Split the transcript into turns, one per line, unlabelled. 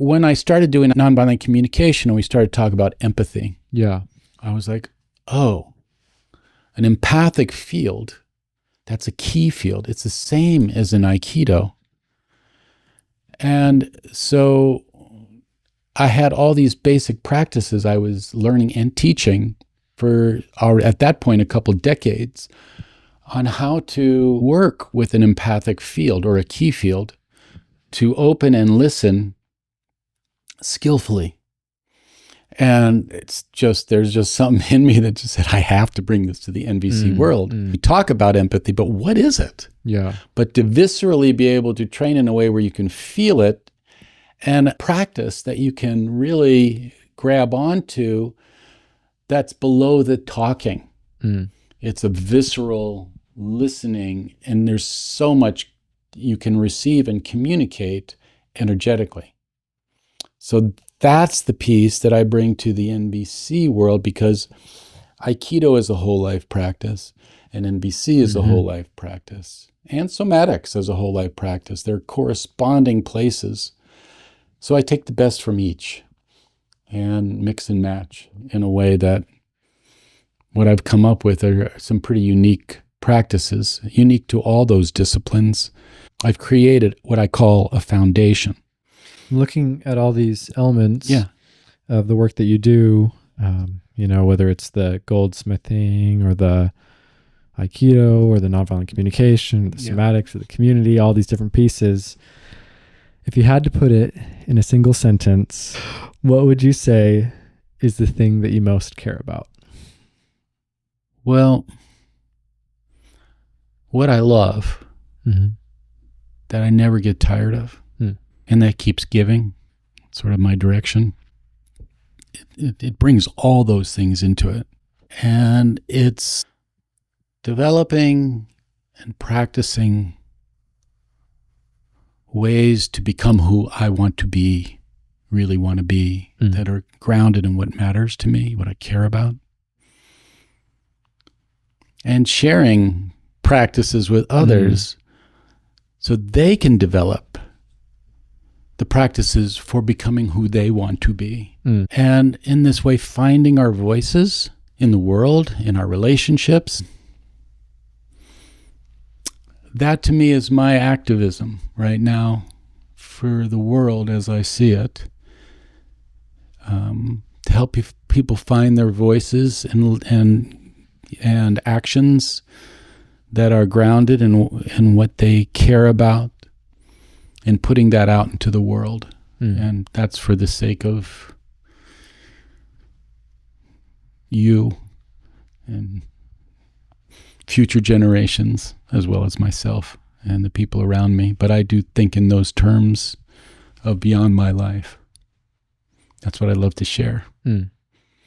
when I started doing nonviolent communication and we started talking about empathy,
Yeah.
I was like, oh, an empathic field, that's a key field. It's the same as in Aikido. And so I had all these basic practices I was learning and teaching for, at that point, a couple decades on how to work with an empathic field or a key field to open and listen skillfully. And it's just, there's just something in me that just said, I have to bring this to the NVC world. We talk about empathy, but what is it?
Yeah.
But to viscerally be able to train in a way where you can feel it and practice that you can really grab onto, that's below the talking. It's a visceral listening, and there's so much you can receive and communicate energetically. So that's the piece that I bring to the NVC world, because Aikido is a whole life practice, and NVC is a whole life practice, and somatics is a whole life practice. They're corresponding places. So I take the best from each and mix and match in a way that what I've come up with are some pretty unique practices, unique to all those disciplines. I've created what I call a foundation.
Looking at all these elements of the work that you do, whether it's the goldsmithing or the Aikido or the nonviolent communication, or the somatics or the community, all these different pieces. If you had to put it in a single sentence, what would you say is the thing that you most care about?
Well, what I love, that I never get tired of, and that keeps giving, sort of my direction, it brings all those things into it. And it's developing and practicing ways to become who I want to be, really want to be, that are grounded in what matters to me, what I care about. And sharing practices with others so they can develop the practices for becoming who they want to be. And in this way, finding our voices in the world, in our relationships. That to me is my activism right now for the world as I see it. To help people find their voices and actions that are grounded in what they care about, and putting that out into the world. And that's for the sake of you and future generations, as well as myself and the people around me. But I do think in those terms of beyond my life. That's what I love to share.